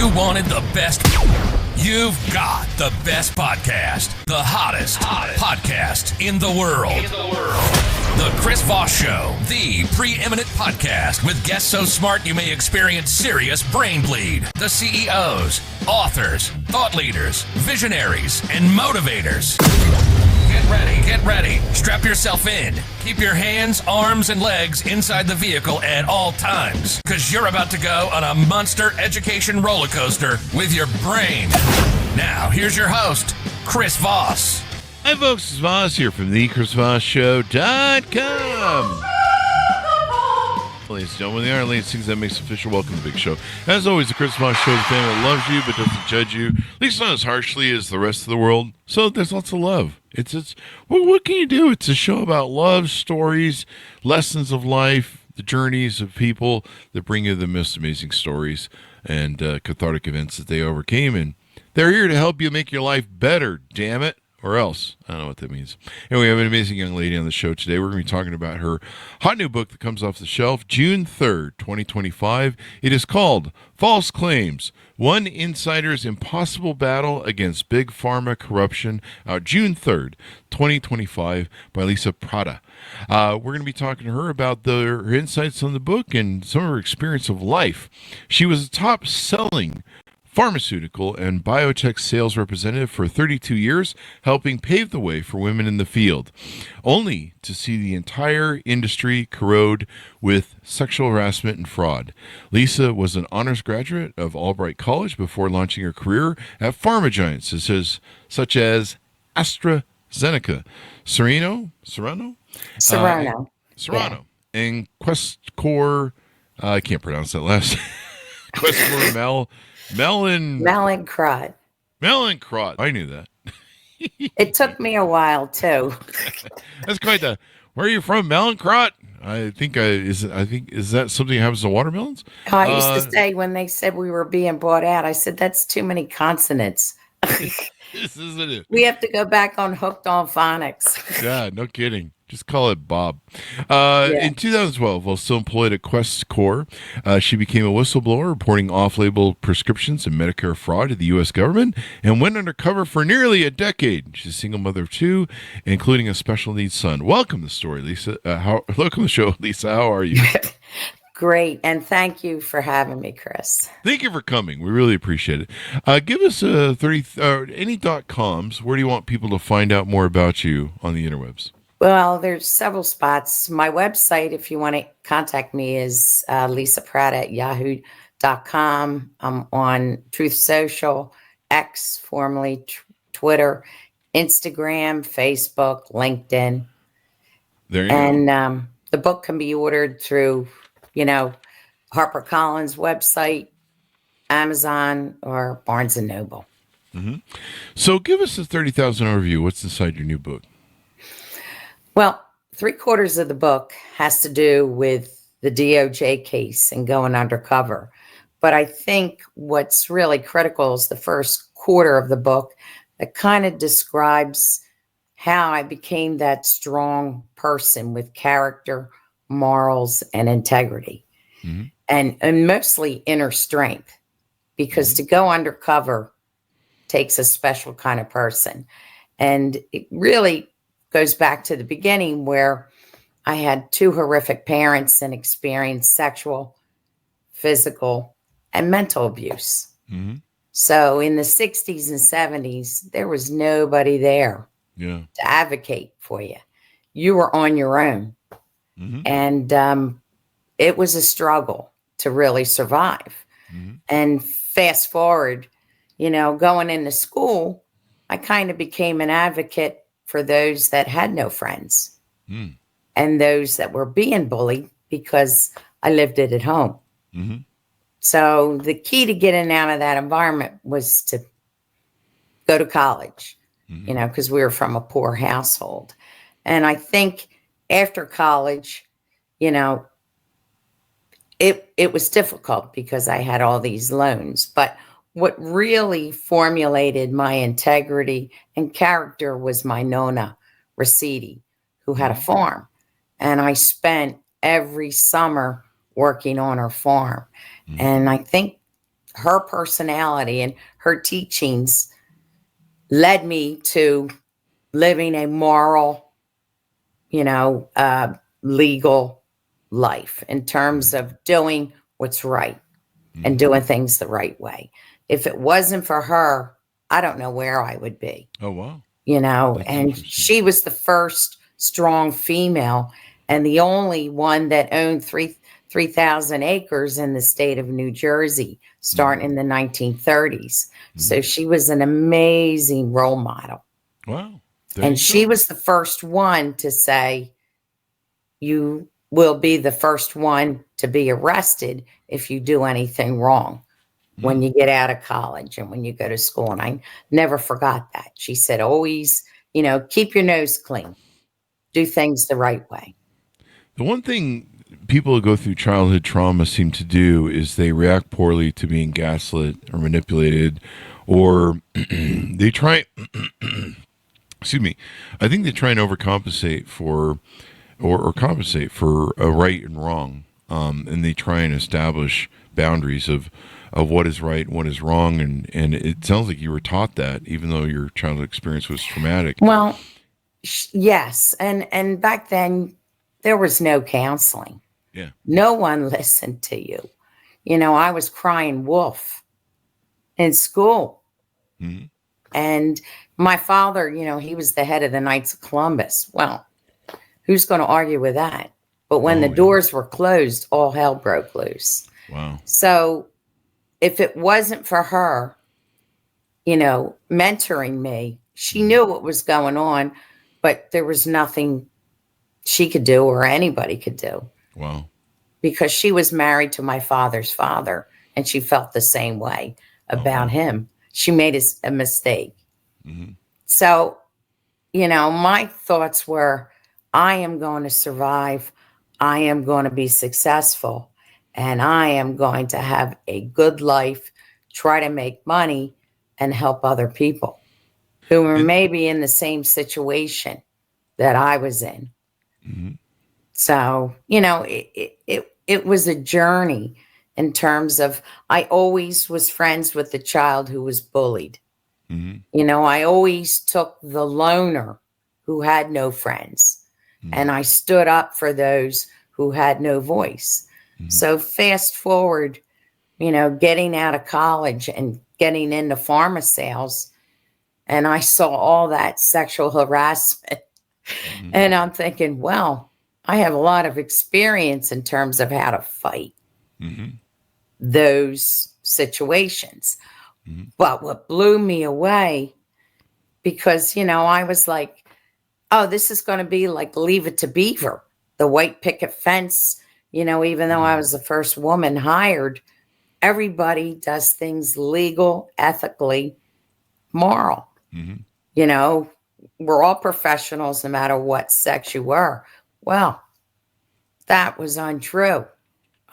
You wanted the best. You've got the best podcast. The hottest podcast in the world. The Chris Voss Show, the preeminent podcast with guests so smart you may experience serious brain bleed. The CEOs, authors, thought leaders, visionaries, and motivators. Get ready. Strap yourself in. Keep your hands, arms, and legs inside the vehicle at all times, because you're about to go on a monster education roller coaster with your brain. Now, here's your host, Chris Voss. Hi, folks. It's Voss here from the ChrisVossShow.com. Ladies and gentlemen, the Iron Lady sings that makes official. Welcome to the big show. As always, the Chris Voss Show is a family that loves you but doesn't judge you, at least not as harshly as the rest of the world. So there's lots of love. What can you do? It's a show about love, stories, lessons of life, the journeys of people that bring you the most amazing stories and cathartic events that they overcame. And they're here to help you make your life better, damn it. Or else. I don't know what that means. And we have an amazing young lady on the show today. We're going to be talking about her hot new book that comes off the shelf June 3rd, 2025. It is called False Claims, One Insider's Impossible Battle Against Big Pharma Corruption, out June 3rd, 2025, by Lisa Pratta. We're going to be talking to her about her insights on the book and some of her experience of life. She was a top-selling pharmaceutical and biotech sales representative for 32 years, helping pave the way for women in the field, only to see the entire industry corrode with sexual harassment and fraud. Lisa was an honors graduate of Albright College before launching her career at pharma giants such as AstraZeneca, Serrano, and Questcor. I can't pronounce that last. Questcor Mallinckrodt. I knew that. It took me a while too. That's quite the. Where are you from, Mallinckrodt? I think is that something that happens to watermelons? I used to say when they said we were being bought out, I said that's too many consonants. This isn't it. We have to go back on Hooked on Phonics. Yeah, no kidding. Just call it Bob. In 2012, while still employed at Questcor, she became a whistleblower reporting off-label prescriptions and Medicare fraud to the U.S. government and went undercover for nearly a decade. She's a single mother of two, including a special needs son. Welcome to the story, Lisa. Welcome to the show, Lisa. How are you? Great, and thank you for having me, Chris. Thank you for coming. We really appreciate it. Give us any .coms. Where do you want people to find out more about you on the interwebs? Well, there's several spots. My website, if you want to contact me, is lisapratta@yahoo.com. I'm on Truth Social, X, formerly Twitter, Instagram, Facebook, LinkedIn. There you go. The book can be ordered through, HarperCollins website, Amazon, or Barnes & Noble. Mm-hmm. So give us a 30,000 overview. What's inside your new book? Well, 3/4 of the book has to do with the DOJ case and going undercover. But I think what's really critical is the first quarter of the book that kind of describes how I became that strong person with character, morals, and integrity. Mm-hmm. And mostly inner strength, because to go undercover takes a special kind of person. And it really goes back to the beginning where I had two horrific parents and experienced sexual, physical, and mental abuse. Mm-hmm. So in the 60s and 70s, there was nobody there to advocate for you. You were on your own. Mm-hmm. And it was a struggle to really survive. Mm-hmm. And fast forward, going into school, I kind of became an advocate for those that had no friends and those that were being bullied because I lived it at home. Mm-hmm. So the key to getting out of that environment was to go to college, because we were from a poor household. And I think after college, it was difficult because I had all these loans. But what really formulated my integrity and character was my Nona Rosidi, who had a farm. And I spent every summer working on her farm. Mm-hmm. And I think her personality and her teachings led me to living a moral, legal life in terms of doing what's right and doing things the right way. If it wasn't for her, I don't know where I would be. Oh, wow. And interesting. she was the first strong female and the only one that owned 3,000 acres in the state of New Jersey, starting in the 1930s. So she was an amazing role model. Wow. And she was the first one to say, you will be the first one to be arrested if you do anything wrong when you get out of college and when you go to school. And I never forgot that. She said, always, keep your nose clean, do things the right way. The one thing people who go through childhood trauma seem to do is they react poorly to being gaslit or manipulated, or they try, excuse me, I think they try and overcompensate for, or compensate for a right and wrong. And they try and establish boundaries of what is right and what is wrong. And it sounds like you were taught that, even though your childhood experience was traumatic. Well, yes. And back then there was no counseling. Yeah. No one listened to you. I was crying wolf in school. Mm-hmm. And my father, he was the head of the Knights of Columbus. Well, who's going to argue with that? But when the doors were closed, all hell broke loose. Wow. So if it wasn't for her, mentoring me, she knew what was going on, but there was nothing she could do or anybody could do. Wow. Because she was married to my father's father and she felt the same way about him. She made a mistake. Mm-hmm. So, my thoughts were, I am going to survive. I am going to be successful and I am going to have a good life, try to make money and help other people who were maybe in the same situation that I was in. Mm-hmm. So, it was a journey in terms of, I always was friends with the child who was bullied. Mm-hmm. I always took the loner who had no friends. And I stood up for those who had no voice. Mm-hmm. So fast forward, getting out of college and getting into pharma sales. And I saw all that sexual harassment. Mm-hmm. And I'm thinking, well, I have a lot of experience in terms of how to fight those situations. Mm-hmm. But what blew me away, because, I was like, oh, this is going to be like Leave It to Beaver, the white picket fence. Even though I was the first woman hired, everybody does things legal, ethically, moral. Mm-hmm. We're all professionals no matter what sex you were. Well, that was untrue.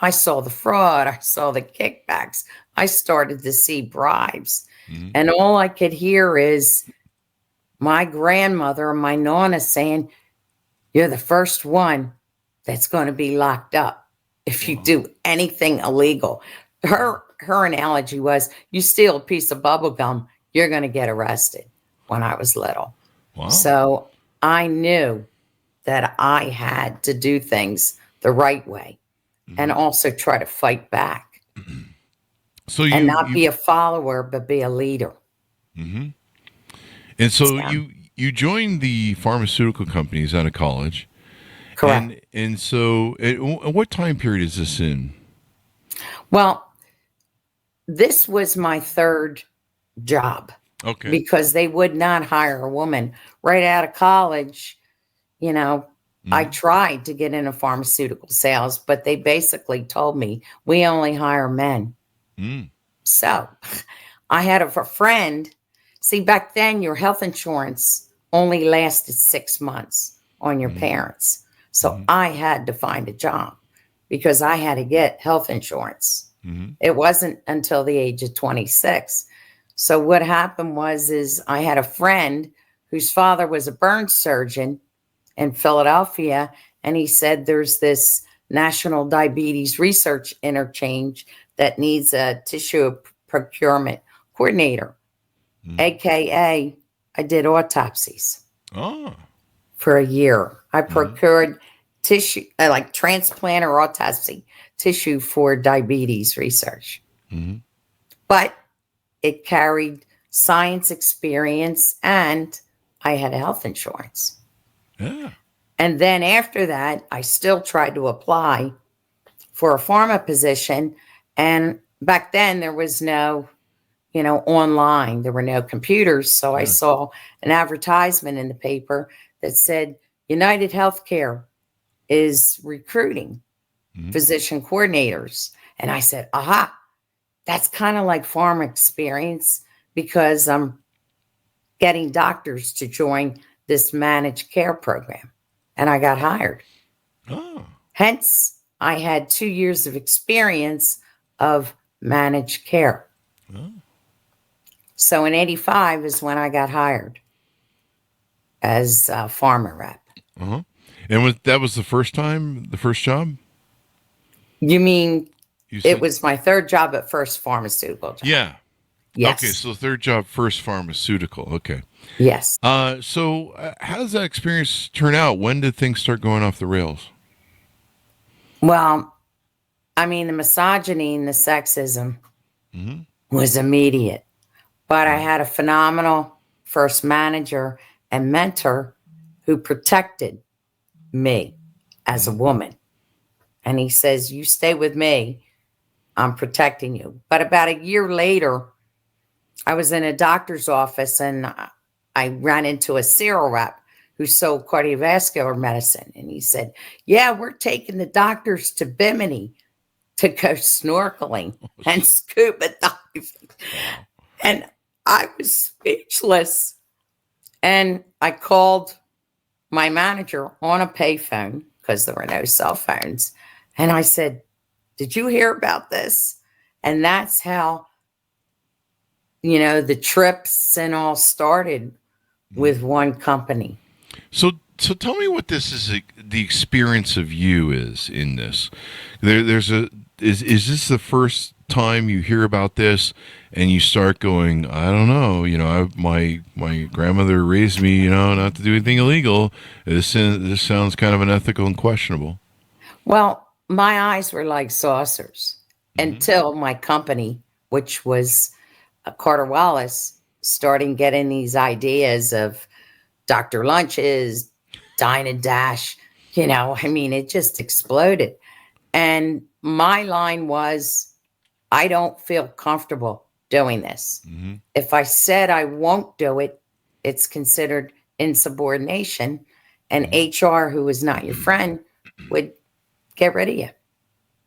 I saw the fraud. I saw the kickbacks. I started to see bribes. Mm-hmm. And all I could hear is my grandmother, my nonna saying, you're the first one that's going to be locked up if you do anything illegal. Her analogy was, you steal a piece of bubble gum, you're going to get arrested, when I was little. Wow. So I knew that I had to do things the right way and also try to fight back. And not be a follower, but be a leader. Mm-hmm. And so you joined the pharmaceutical companies out of college. Correct. And so what time period is this in? Well, this was my third job. Okay. Because they would not hire a woman right out of college. I tried to get into pharmaceutical sales, but they basically told me, we only hire men. So I had a friend. See, back then, your health insurance only lasted 6 months on your parents. So I had to find a job because I had to get health insurance. It wasn't until the age of 26. So what happened is I had a friend whose father was a burn surgeon in Philadelphia. And he said, there's this National Diabetes Research Interchange that needs a tissue procurement coordinator, AKA I did autopsies for a year. I procured tissue, like transplant or autopsy tissue for diabetes research. But it carried science experience and I had health insurance. And then after that, I still tried to apply for a pharma position. And back then there was no, online, there were no computers. So I saw an advertisement in the paper that said United Healthcare is recruiting physician coordinators. And I said, aha, that's kind of like pharma experience because I'm getting doctors to join this managed care program. And I got hired. Hence, I had 2 years of experience of managed care. So in 85 is when I got hired as a pharma rep. And that was the first job? You mean it was my third job at First Pharmaceutical job? Yeah. Yes. Okay, so third job, First Pharmaceutical. Okay. Yes. So how does that experience turn out? When did things start going off the rails? Well, I mean, the misogyny and the sexism was immediate. But I had a phenomenal first manager and mentor who protected me as a woman. And he says, you stay with me, I'm protecting you. But about a year later, I was in a doctor's office and I ran into a serial rep who sold cardiovascular medicine. And he said, yeah, we're taking the doctors to Bimini to go snorkeling and scuba diving. And I was speechless. And I called my manager on a payphone because there were no cell phones. And I said, did you hear about this? And that's how, the trips and all started with one company. So tell me what this is, the experience of you is in this. Is this the first time you hear about this and you start going, I don't know, my grandmother raised me, not to do anything illegal. This sounds kind of unethical and questionable. Well, my eyes were like saucers until my company, which was Carter Wallace, starting getting these ideas of Dr. Lunches, Dine and Dash, it just exploded. And my line was, I don't feel comfortable doing this. If I said I won't do it, it's considered insubordination. And HR, who is not your friend, would get rid of you.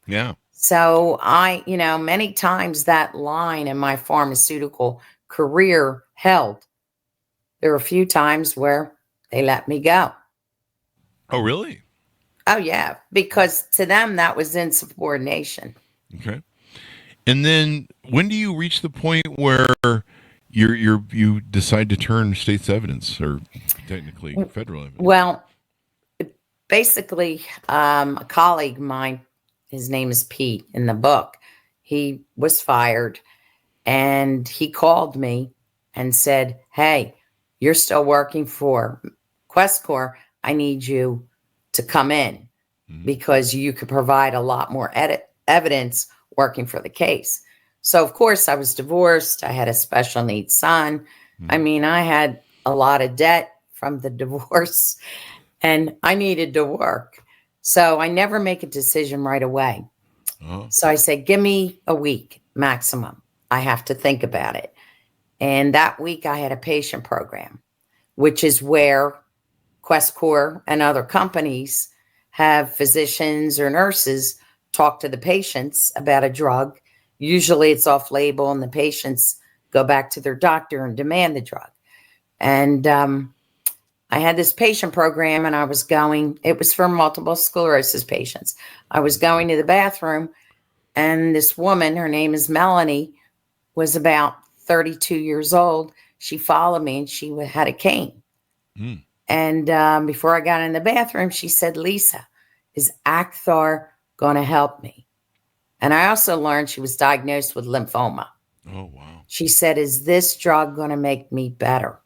Yeah. So I, many times that line in my pharmaceutical career held. There were a few times where they let me go. Oh, really? Oh, yeah. Because to them, that was insubordination. Okay. And then when do you reach the point where you decide to turn state's evidence or technically federal evidence? Well, basically, a colleague of mine, his name is Pete in the book, he was fired and he called me and said, hey, you're still working for Quest Corps. I need you to come in because you could provide a lot more evidence working for the case. So, of course, I was divorced. I had a special needs son. I mean, I had a lot of debt from the divorce and I needed to work. So I never make a decision right away. So I said, give me a week maximum. I have to think about it. And that week I had a patient program, which is where Quest Corps and other companies have physicians or nurses talk to the patients about a drug. Usually it's off label and the patients go back to their doctor and demand the drug. And I had this patient program and it was for multiple sclerosis patients. I was going to the bathroom and this woman, her name is Melanie, was about 32 years old. She followed me and she had a cane. And before I got in the bathroom, she said, Lisa, is Acthar going to help me? And I also learned she was diagnosed with lymphoma. Oh, wow. She said, is this drug going to make me better?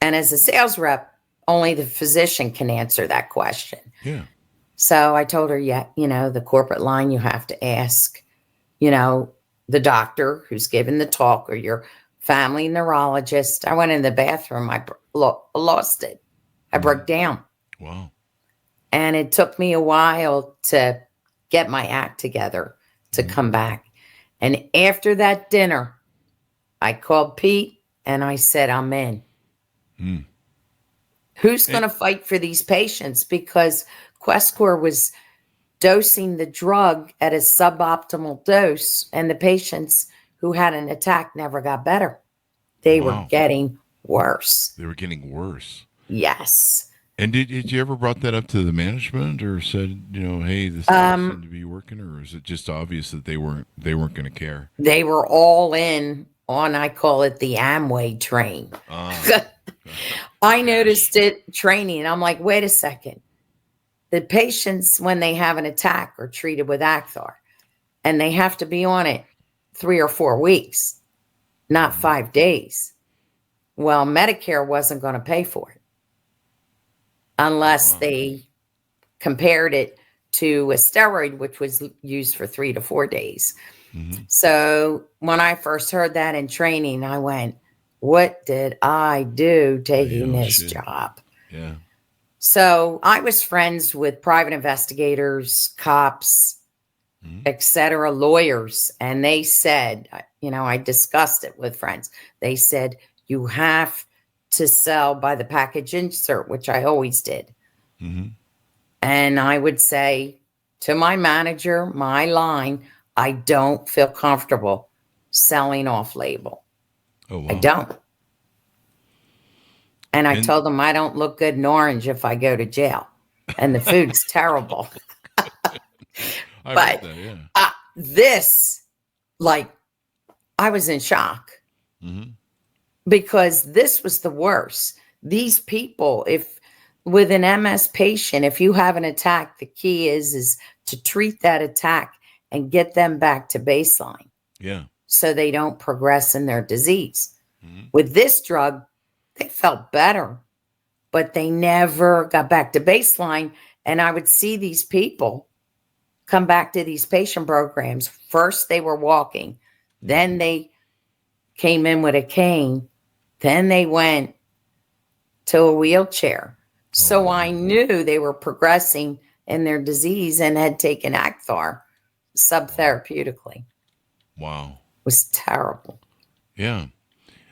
And as a sales rep, only the physician can answer that question. Yeah. So I told her, yeah, the corporate line, you have to ask, the doctor who's giving the talk or your family neurologist. I went in the bathroom. I lost it. I broke down. Wow. And it took me a while to get my act together to come back. And after that dinner, I called Pete and I said, I'm in. Who's going to fight for these patients? Because Questcor was dosing the drug at a suboptimal dose, and the patients who had an attack never got better. They were getting worse. They were getting worse. Yes. And did you ever brought that up to the management or said, hey, this doesn't seem to be working, or is it just obvious that they weren't going to care? They were all in on, I call it the Amway train. I noticed it training. I'm like, wait a second. The patients, when they have an attack, are treated with Acthar, and they have to be on it 3 or 4 weeks, not 5 days. Well, Medicare wasn't going to pay for it unless they compared it to a steroid, which was used for 3 to 4 days. So when I first heard that in training, I went, what did I do taking this job? Yeah. So I was friends with private investigators, cops, etc., lawyers. And they said, I discussed it with friends. They said, you have to sell by the package insert, which I always did. And I would say to my manager, my line, I don't feel comfortable selling off label. Oh, wow. I don't. And I told them I don't look good in orange if I go to jail. And the food's terrible. But this, I was in shock. Because this was the worst. These people, if with an MS patient, if you have an attack, the key is to treat that attack and get them back to baseline. Yeah. So they don't progress in their disease. With this drug, they felt better, but they never got back to baseline. And I would see these people come back to these patient programs. First, they were walking. Then they came in with a cane. Then they went to a wheelchair. So I knew they were progressing in their disease and had taken Acthar subtherapeutically. Wow. It was terrible. Yeah.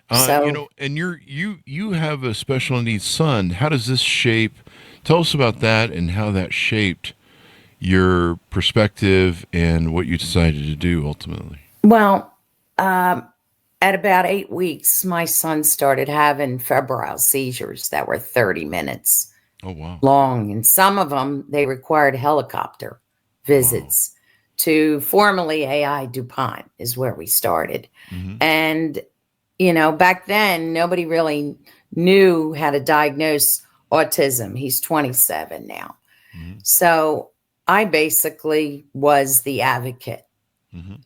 And you have a special needs son. How does this shape? Tell us about that and how that shaped your perspective and what you decided to do ultimately. Well, at about 8 weeks, my son started having febrile seizures that were 30 minutes long. And some of them, they required helicopter visits to formerly AI DuPont is where we started. And back then, nobody really knew how to diagnose autism. He's 27 now. So I basically was the advocate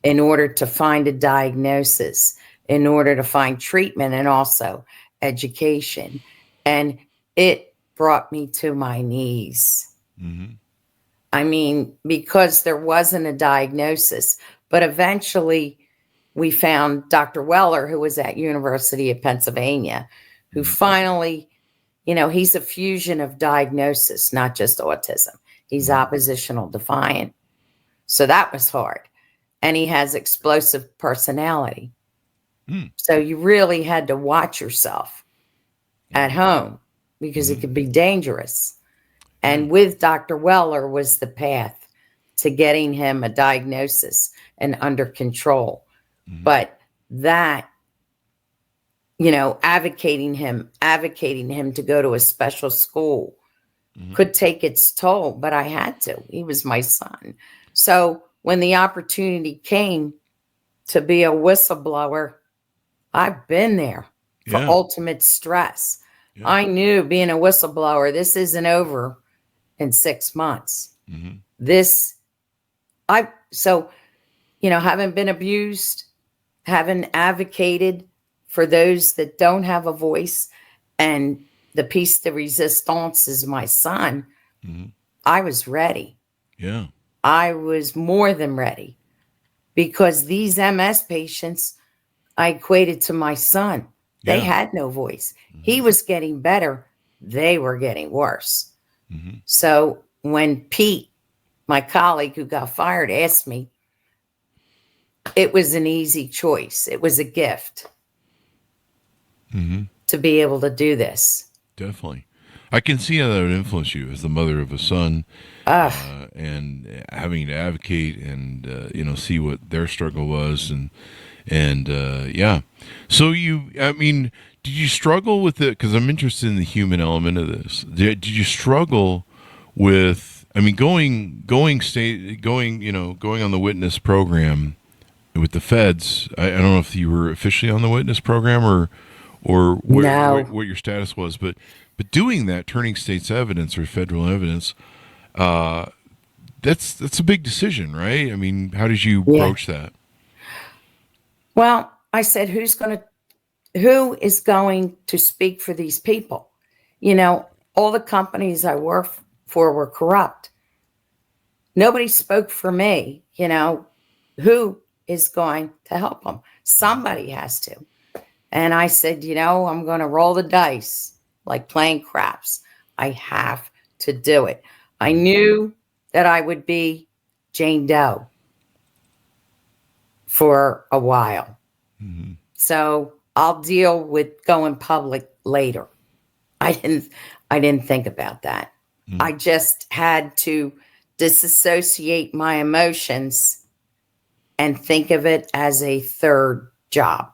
in order to find a diagnosis, in order to find treatment, and also education. And it brought me to my knees. I mean, because there wasn't a diagnosis, but eventually we found Dr. Weller, who was at University of Pennsylvania, who finally, he's a fusion of diagnosis, not just autism. He's oppositional defiant. So that was hard. And he has explosive personality. So you really had to watch yourself at home because it could be dangerous. And with Dr. Weller was the path to getting him a diagnosis and under control. But that, advocating him to go to a special school could take its toll, but I had to. He was my son. So when the opportunity came to be a whistleblower, I've been there for ultimate stress. I knew being a whistleblower, this isn't over in 6 months. Having been abused, having advocated for those that don't have a voice, and the piece de resistance is my son, I was ready. Yeah. I was more than ready, because these MS patients I equated to my son. They had no voice. He was getting better. They were getting worse. So when Pete, my colleague who got fired, asked me, it was an easy choice. It was a gift to be able to do this. Definitely. I can see how that would influence you as the mother of a son, and having to advocate and, see what their struggle was. And yeah. So did you struggle with it? Because I'm interested in the human element of this. Did you struggle with, going on the witness program with the feds? I don't know if you were officially on the witness program or what your status was, but doing that, turning state's evidence or federal evidence, that's a big decision, right? How did you approach that? Well, I said, who is going to speak for these people? All the companies I worked for were corrupt. Nobody spoke for me. Who is going to help them? Somebody has to. And I said, I'm going to roll the dice like playing craps. I have to do it. I knew that I would be Jane Doe for a while. So I'll deal with going public later. I didn't think about that. I just had to disassociate my emotions and think of it as a third job.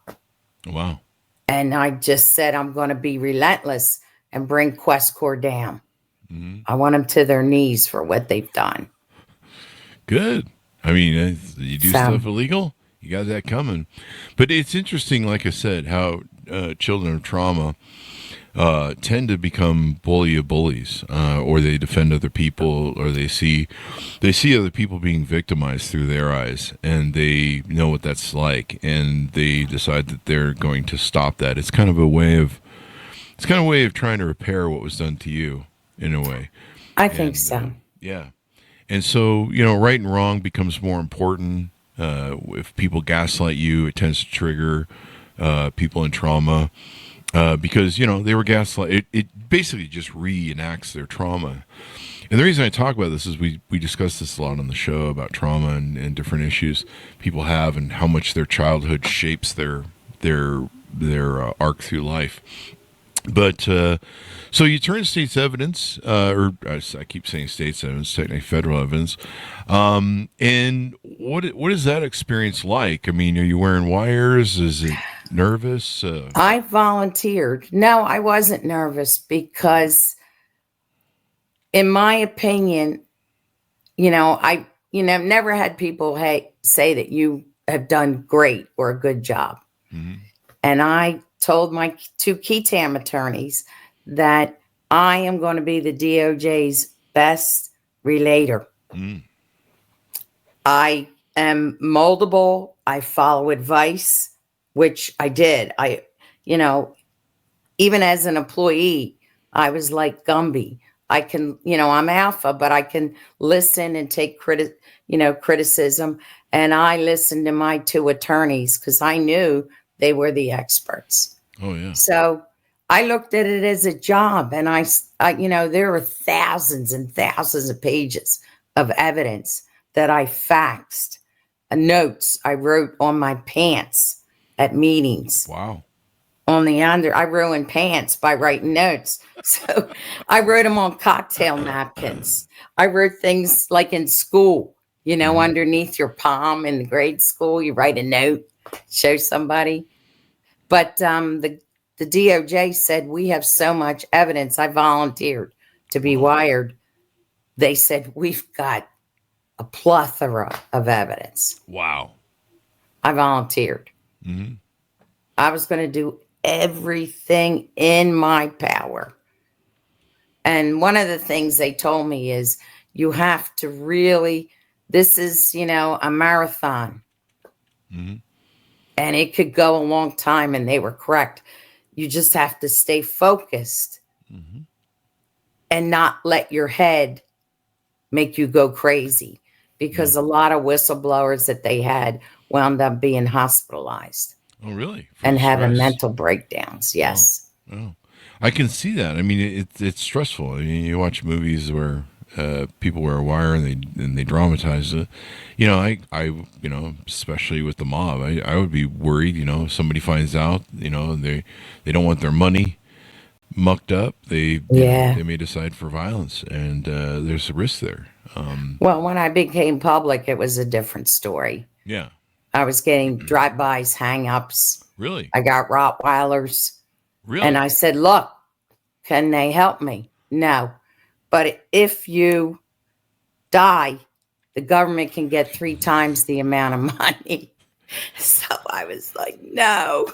Wow. And I just said, I'm going to be relentless and bring Quest Corps down. I want them to their knees for what they've done. Good. You do stuff illegal, you got that coming. But it's interesting, like I said, how children of trauma tend to become bullies, or they defend other people, or they see other people being victimized through their eyes, and they know what that's like, and they decide that they're going to stop that. It's kind of a way of trying to repair what was done to you, in a way. I think so. Yeah. And so, right and wrong becomes more important. If people gaslight you, it tends to trigger people in trauma. Because, they were gaslight. It basically just reenacts their trauma. And the reason I talk about this is we discuss this a lot on the show about trauma and different issues people have and how much their childhood shapes their arc through life. But so you turn state's evidence, or I keep saying state's evidence, technically federal evidence. And what is that experience like? Are you wearing wires? Is it nervous? I volunteered. No, I wasn't nervous because, in my opinion, I've never had people say that you have done great or a good job. And I told my two key tam attorneys that I am going to be the DOJ's best relator. I am moldable. I follow advice, which I did. Even as an employee, I was like Gumby. I can, I'm alpha, but I can listen and take criticism. And I listened to my two attorneys because I knew they were the experts. Oh, yeah. So I looked at it as a job, and I there are thousands and thousands of pages of evidence that I faxed, notes I wrote on my pants at meetings. Wow. I ruined pants by writing notes. So I wrote them on cocktail napkins. I wrote things like in school, underneath your palm in grade school, you write a note, show somebody. But the DOJ said, we have so much evidence. I volunteered to be wired. They said, we've got a plethora of evidence. Wow. I volunteered. I was going to do everything in my power. And one of the things they told me is, you have to really, this is, a marathon. And and it could go a long time, and they were correct. You just have to stay focused and not let your head make you go crazy, because a lot of whistleblowers that they had wound up being hospitalized. Oh, really? And having mental breakdowns. Yes. Oh, I can see that. I mean, it's stressful. I mean, you watch movies where people wear a wire and they dramatize it. I especially with the mob, I would be worried. If somebody finds out, they don't want their money mucked up. They may decide for violence, and there's a risk there. Well, when I became public, it was a different story. Yeah. I was getting drive-bys, hang-ups. Really? I got Rottweilers. Really? And I said, look, can they help me? No. But if you die, the government can get 3 times the amount of money. So I was like, no,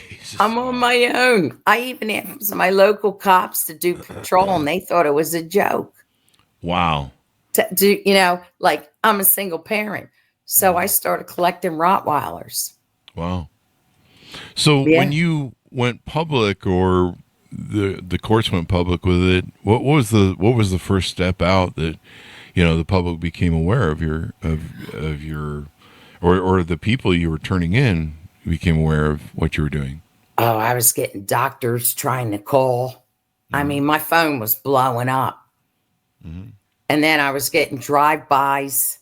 Jesus, I'm on my own. I even asked my local cops to do patrol, and they thought it was a joke. Wow. To do, like, I'm a single parent. So I started collecting Rottweilers. Wow. So when you went public, or the courts went public with it, what was the first step out that the public became aware of your or the people you were turning in became aware of what you were doing? Oh, I was getting doctors trying to call. I mean, my phone was blowing up. And then I was getting drive-bys.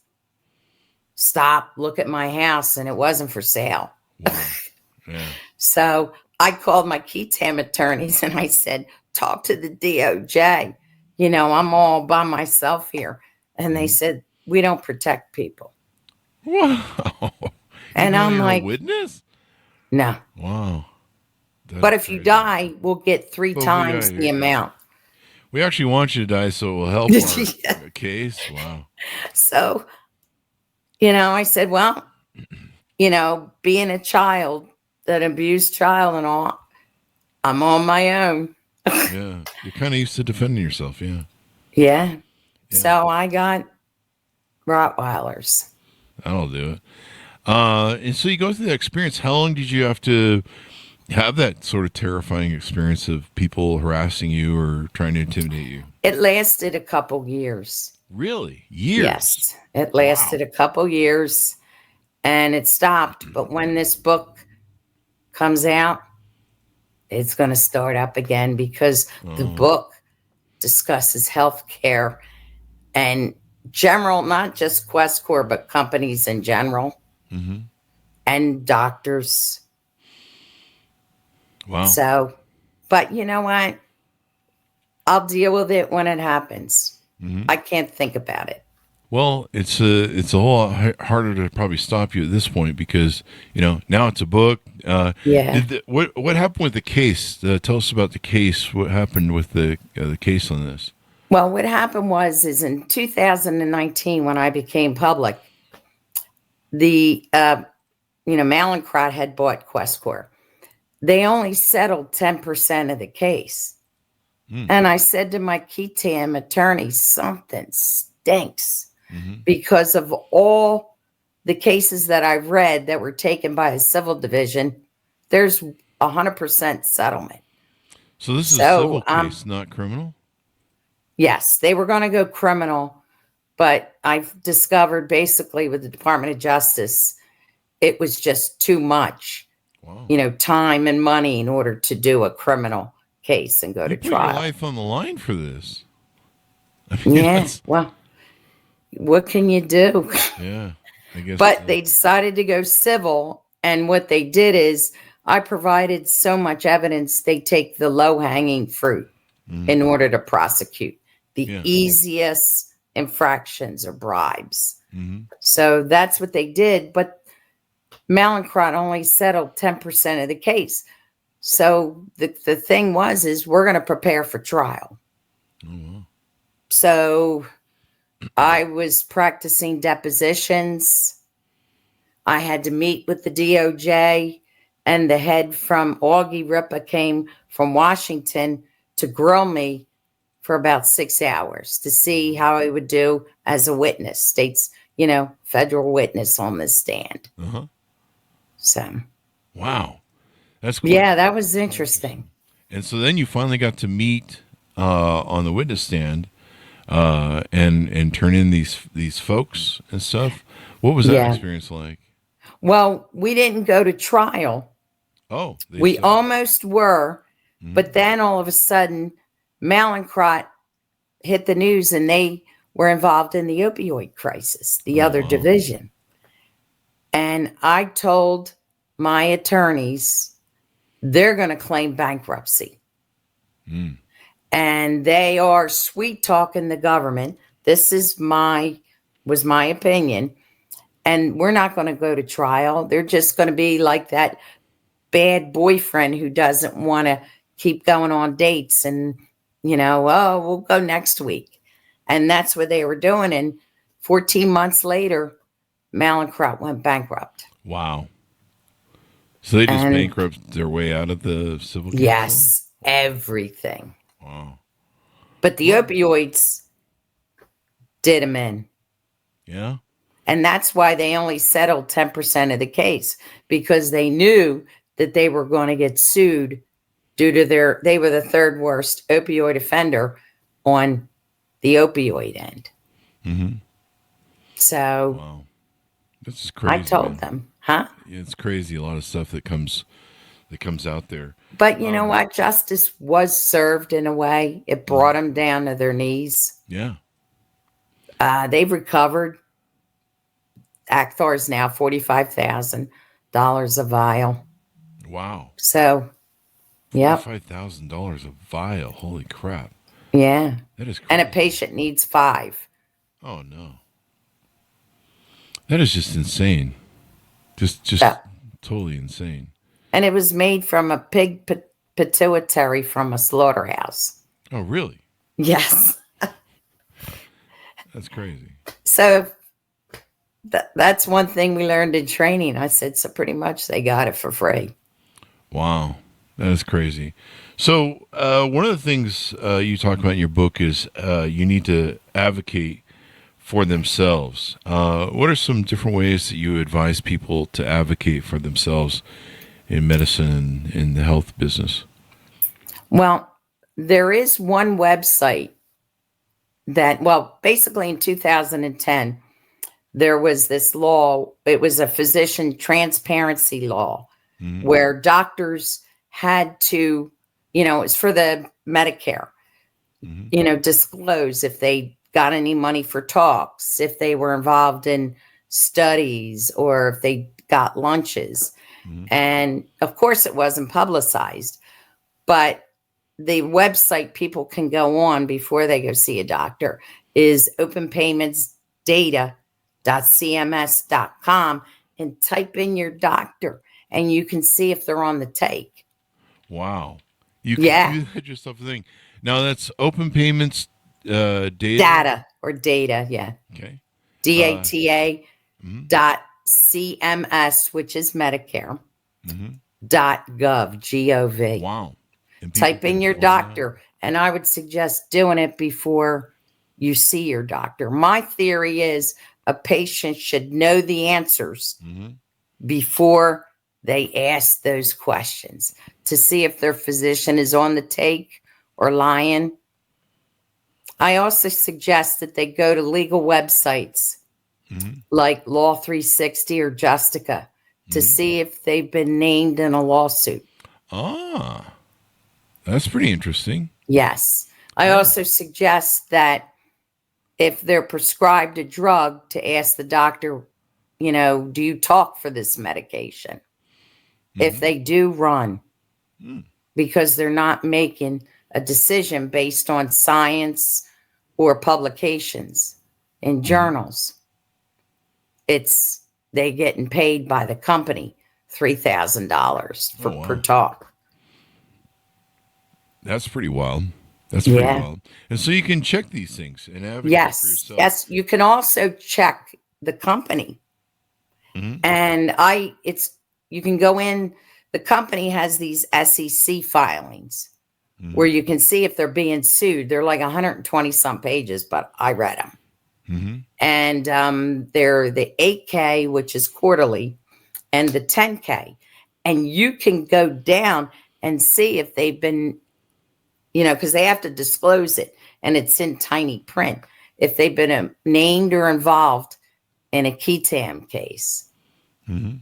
Stop, look at my house, and it wasn't for sale. Wow. Yeah. So I called my key tam attorneys and I said, talk to the DOJ. I'm all by myself here. And they said, we don't protect people. Wow. And I'm like, a witness? No. Wow. But if you die, we'll get 3 times the amount. We actually want you to die so it will help our case. Wow. So, I said, well, being a child, that abused child and all, I'm on my own. Yeah. You're kind of used to defending yourself. Yeah. Yeah. So I got Rottweilers. That'll do it. And so you go through that experience. How long did you have to have that sort of terrifying experience of people harassing you or trying to intimidate you? It lasted a couple years. Really? Years? Yes. It lasted a couple years, and it stopped. But when this book comes out, it's going to start up again, because the book discusses healthcare and general, not just Questcor, but companies in general, and doctors. Wow. So, but you know what? I'll deal with it when it happens. I can't think about it. Well, it's a whole lot harder to probably stop you at this point, because now it's a book. What happened with the case? Tell us about the case. What happened with the case on this? Well, what happened is in 2019, when I became public, the Mallinckrodt had bought Questcor. They only settled 10% of the case. And I said to my key tam attorney, something stinks, because of all the cases that I've read that were taken by a civil division, there's 100% settlement. So this is a civil case, not criminal? Yes, they were going to go criminal, but I've discovered basically with the Department of Justice, it was just too much, time and money in order to do a criminal case and go to trial. Put your life on the line for this. Well, what can you do? Yeah, I guess. But they decided to go civil, and what they did is I provided so much evidence, they take the low-hanging fruit in order to prosecute. The easiest infractions are bribes. So that's what they did, but Mallinckrodt only settled 10% of the case. So the thing is we're going to prepare for trial. So I was practicing depositions. I had to meet with the DOJ, and the head from Augie Ripa came from Washington to grill me for about 6 hours to see how I would do as a witness, federal witness on the stand. So Wow. That's cool. Yeah, that was interesting. And so then you finally got to meet on the witness stand and turn in these folks and stuff. What was that Yeah. experience like? Well, we didn't go to trial. Oh, We almost were, but then all of a sudden, Mallinckrodt hit the news and they were involved in the opioid crisis, the other division. And I told my attorneys they're going to claim bankruptcy. And they are sweet talking the government. This was my opinion. And we're not going to go to trial. They're just going to be like that bad boyfriend who doesn't want to keep going on dates and, we'll go next week. And that's what they were doing. And 14 months later, Mallinckrodt went bankrupt. Wow. So they just bankrupt their way out of the civil case? Yes, everything. Wow. But the opioids did them in. Yeah. And that's why they only settled 10% of the case, because they knew that they were going to get sued due to they were the third worst opioid offender on the opioid end. Mm-hmm. So wow. This is crazy. I told them, huh? Yeah, it's crazy. A lot of stuff that comes out there. But you know what? Justice was served in a way. It brought them down to their knees. Yeah. They've recovered. Acthar is now $45,000 a vial. Wow. So, yeah. $45,000 a vial. Holy crap. Yeah. That is crazy. And a patient needs 5. Oh, no. That is just insane. Just totally insane. And it was made from a pig pituitary from a slaughterhouse. Oh, really? Yes. That's crazy. So that's one thing we learned in training. I said, so pretty much they got it for free. Wow. That is crazy. So one of the things you talk about in your book is you need to advocate for themselves. What are some different ways that you advise people to advocate for themselves in medicine and in the health business? Well, there is one website that, basically in 2010, there was this law. It was a physician transparency law where doctors had to, it's for the Medicare, disclose if they got any money for talks, if they were involved in studies, or if they got lunches. And of course it wasn't publicized, but the website people can go on before they go see a doctor is openpaymentsdata.cms.com and type in your doctor and you can see if they're on the take. Wow. You had yourself a thing. Now that's open payments data. Yeah. Okay. DATA .cms, which is Medicare, .gov, G-O-V. Wow. Type in your doctor, and I would suggest doing it before you see your doctor. My theory is a patient should know the answers before they ask those questions to see if their physician is on the take or lying. I also suggest that they go to legal websites like Law 360 or Justica to see if they've been named in a lawsuit. Ah, that's pretty interesting. Yes. I also suggest that if they're prescribed a drug, to ask the doctor, do you talk for this medication? If they do, run, because they're not making a decision based on science or publications in journals. They getting paid by the company $3,000 per talk. That's pretty wild. That's pretty wild. And so you can check these things and advocate for yourself. Yes. You can also check the company. And you can go in, the company has these SEC filings where you can see if they're being sued. They're like 120 some pages, but I read them. And they're the 8K, which is quarterly, and the 10K. And you can go down and see if they've been, because they have to disclose it and it's in tiny print. If they've been named or involved in a ketam case. Mm-hmm.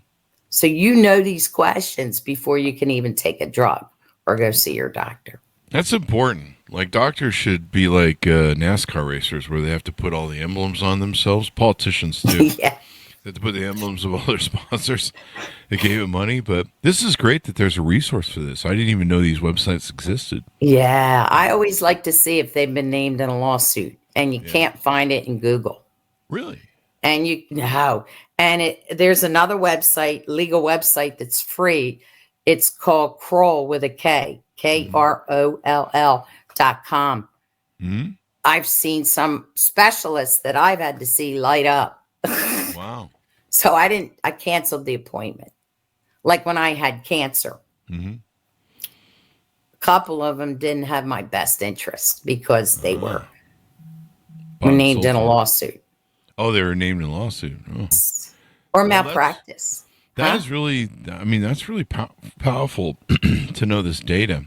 So these questions before you can even take a drug or go see your doctor. That's important. Like doctors should be like NASCAR racers where they have to put all the emblems on themselves. Politicians too. Yeah. They have to put the emblems of all their sponsors that gave them money. But this is great that there's a resource for this. I didn't even know these websites existed. Yeah. I always like to see if they've been named in a lawsuit, and you can't find it in Google. Really? And there's another website, legal website that's free. It's called Kroll with a K, KROLL.com. Mm-hmm. I've seen some specialists that I've had to see light up. Wow. So I canceled the appointment. Like when I had cancer. Mm-hmm. A couple of them didn't have my best interest because they were Bought and named sold in a it. lawsuit. Oh, they were named in a lawsuit. Oh. Or malpractice. That's really powerful to know this data.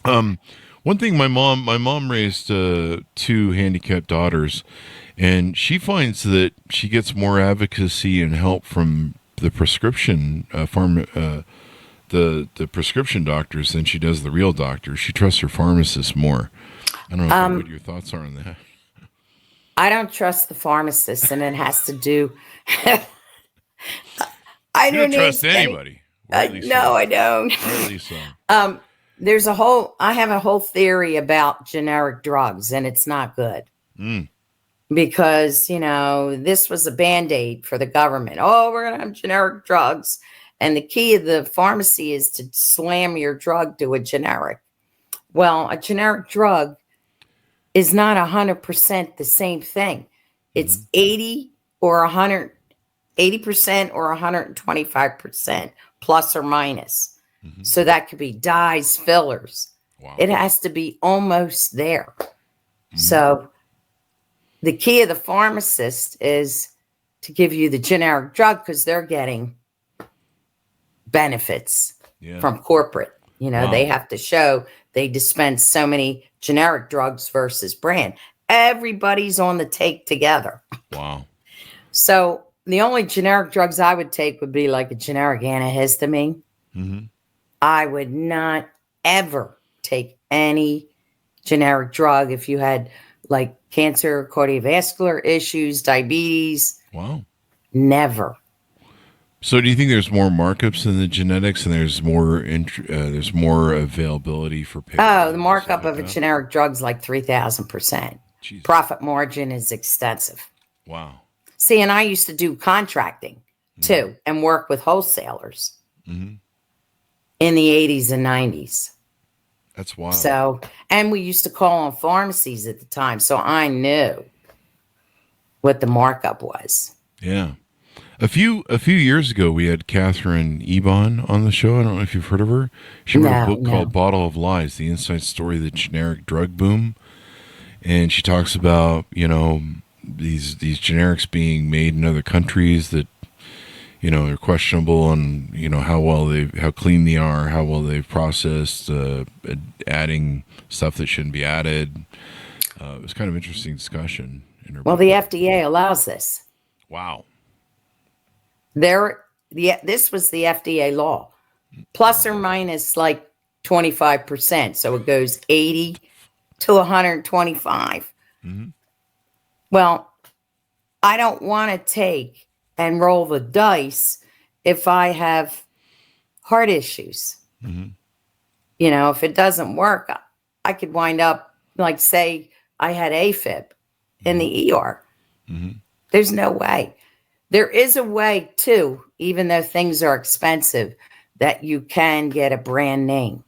One thing, my mom raised 2 handicapped daughters, and she finds that she gets more advocacy and help from the prescription the prescription doctors than she does the real doctors. She trusts her pharmacist more. I don't know what your thoughts are on that. I don't trust the pharmacist, and it has to do. You don't trust anybody. No, I don't. Really so. I have a whole theory about generic drugs, and it's not good. Because, this was a Band-Aid for the government. Oh, we're going to have generic drugs. And the key of the pharmacy is to slam your drug to a generic. Well, a generic drug is not 100% the same thing. It's 80% or 125% plus or minus. Mm-hmm. So that could be dyes, fillers. Wow. It has to be almost there. Mm-hmm. So the key of the pharmacist is to give you the generic drug because they're getting benefits from corporate. They have to show they dispense so many generic drugs versus brand. Everybody's on the take together. Wow. So the only generic drugs I would take would be like a generic antihistamine. Mm-hmm. I would not ever take any generic drug if you had like cancer, cardiovascular issues, diabetes. Wow. Never. So do you think there's more markups in the genetics and there's more availability for patients? Oh, the markup of a generic drug is like 3,000%. Profit margin is extensive. Wow. See, and I used to do contracting too and work with wholesalers in the 80s and 90s. That's wild. So, and we used to call on pharmacies at the time. So I knew what the markup was. Yeah. A few years ago, we had Catherine Ebon on the show. I don't know if you've heard of her. She wrote a book called Bottle of Lies, The Inside Story of the Generic Drug Boom. And she talks about, these generics being made in other countries that, they're questionable on, how clean they are, how well they've processed, adding stuff that shouldn't be added. It was kind of interesting discussion in her book. The FDA allows this. Wow. This was the FDA law, plus or minus like 25%. So it goes 80 to 125. Mm-hmm. Well, I don't want to take and roll the dice if I have heart issues. Mm-hmm. If it doesn't work, I could wind up like, say, I had AFib in the ER. Mm-hmm. There's no way. There is a way, too, even though things are expensive, that you can get a brand name.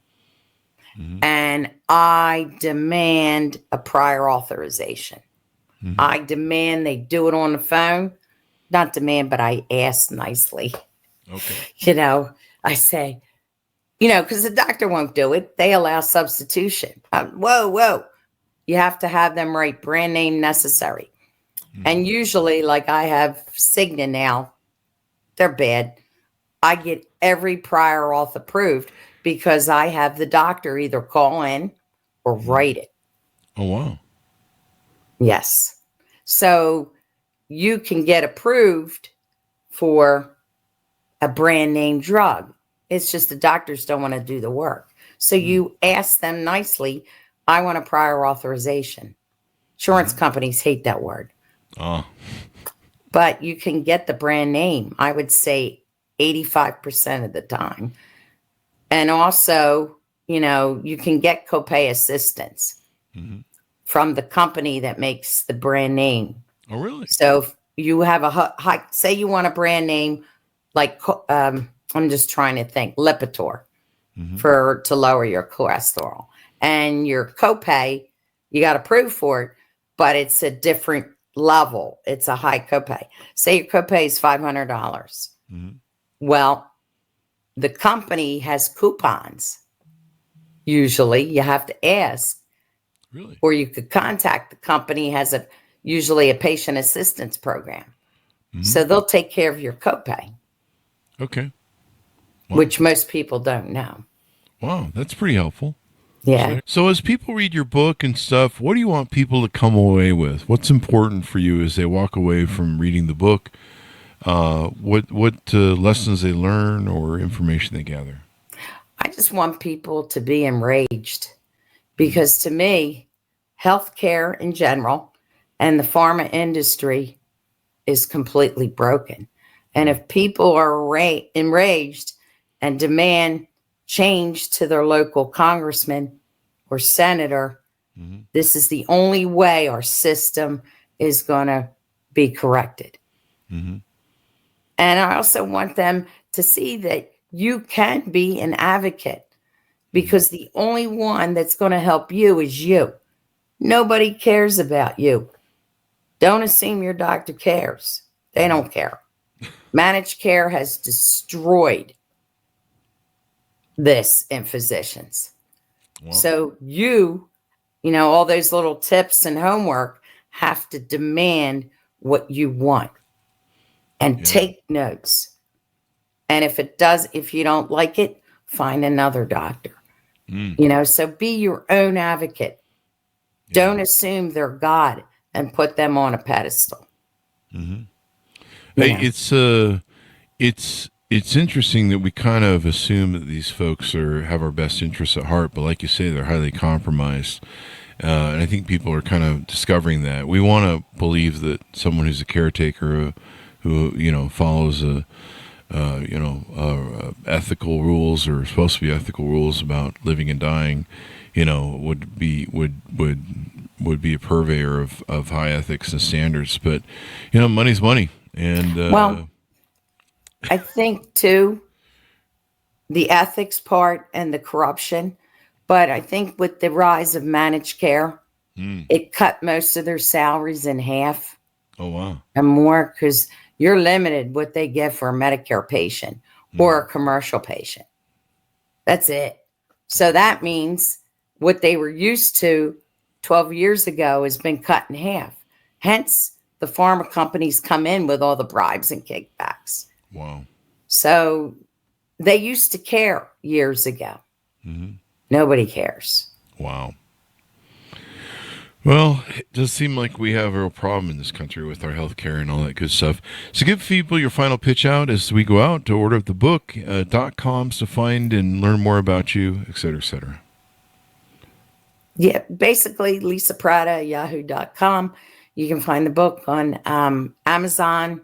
Mm-hmm. And I demand a prior authorization. Mm-hmm. I demand they do it on the phone. Not demand, but I ask nicely. Okay. I say, because the doctor won't do it. They allow substitution. Whoa. You have to have them write brand name necessary. And usually, like I have Cigna now, they're bad. I get every prior auth approved because I have the doctor either call in or write it. Oh, wow. Yes. So you can get approved for a brand name drug. It's just the doctors don't want to do the work. So you ask them nicely, I want a prior authorization. Insurance companies hate that word. Oh. But you can get the brand name, I would say 85% of the time. And also, you can get copay assistance from the company that makes the brand name. Oh, really? So if you have a high, say you want a brand name, like, I'm just trying to think, Lipitor to lower your cholesterol. And your copay, you got approved for it, but it's a different level. It's a high copay. Say your copay is $500. Well, the company has coupons. Usually you have to ask. Really? Or you could contact the company, has usually a patient assistance program. So they'll take care of your copay. Okay. Wow. Which most people don't know. Wow, that's pretty helpful. Yeah. So as people read your book and stuff, what do you want people to come away with? What's important for you as they walk away from reading the book? What lessons they learn or information they gather? I just want people to be enraged because to me, healthcare in general and the pharma industry is completely broken. And if people are enraged and demand change to their local congressman or senator, this is the only way our system is going to be corrected. And I also want them to see that you can be an advocate because the only one that's going to help you is you. Nobody cares about you. Don't assume your doctor cares. They don't care. Managed care has destroyed this in physicians. Wow. So all those little tips and homework have to demand what you want and take notes. And if you don't like it, find another doctor. So be your own advocate. Don't assume they're God and put them on a pedestal. Hey, it's interesting that we kind of assume that these folks have our best interests at heart, but like you say, they're highly compromised. And I think people are kind of discovering that. We want to believe that someone who's a caretaker who follows ethical rules or supposed to be ethical rules about living and dying, would be a purveyor of high ethics and standards. But money's money, and I think too the ethics part and the corruption. But I think with the rise of managed care, it cut most of their salaries in half. Oh, wow. And more because you're limited what they get for a Medicare patient or a commercial patient. That's it. So that means what they were used to 12 years ago has been cut in half. Hence, the pharma companies come in with all the bribes and kickbacks. Wow. So they used to care years ago. Nobody cares. Wow. Well, it does seem like we have a real problem in this country with our healthcare and all that good stuff. So give people your final pitch out as we go out to order the book, .coms to find and learn more about you, et cetera, et cetera. Yeah, basically Lisa Pratta, yahoo.com. You can find the book on Amazon,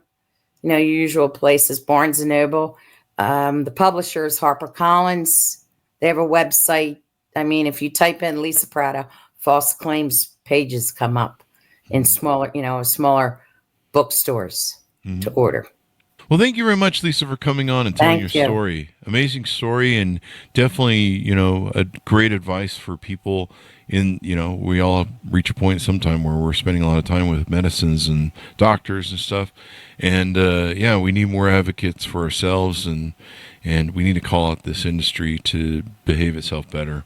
your usual places, Barnes & Noble. The publisher is HarperCollins. They have a website. I mean, if you type in Lisa Pratta, false claims pages come up in smaller bookstores to order. Well, thank you very much, Lisa, for coming on and telling your story. Amazing story, and definitely, a great advice for people. We all reach a point sometime where we're spending a lot of time with medicines and doctors and stuff. And we need more advocates for ourselves, and we need to call out this industry to behave itself better,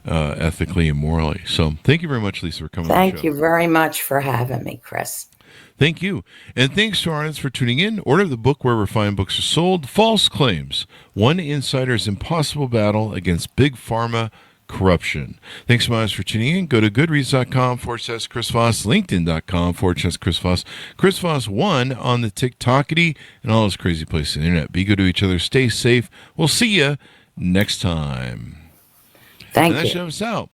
ethically and morally. So thank you very much, Lisa, for coming on the show. Thank you very much for having me, Chris. Thank you. And thanks to our audience for tuning in. Order the book wherever fine books are sold. False Claims, One Insider's Impossible Battle Against Big Pharma Corruption. Thanks so much for tuning in. Go to goodreads.com/Chris Voss, linkedin.com/Chris Voss, Chris Voss 1 on the TikTokity, and all those crazy places on the internet. Be good to each other. Stay safe. We'll see you next time. Thank and that you. shows us out.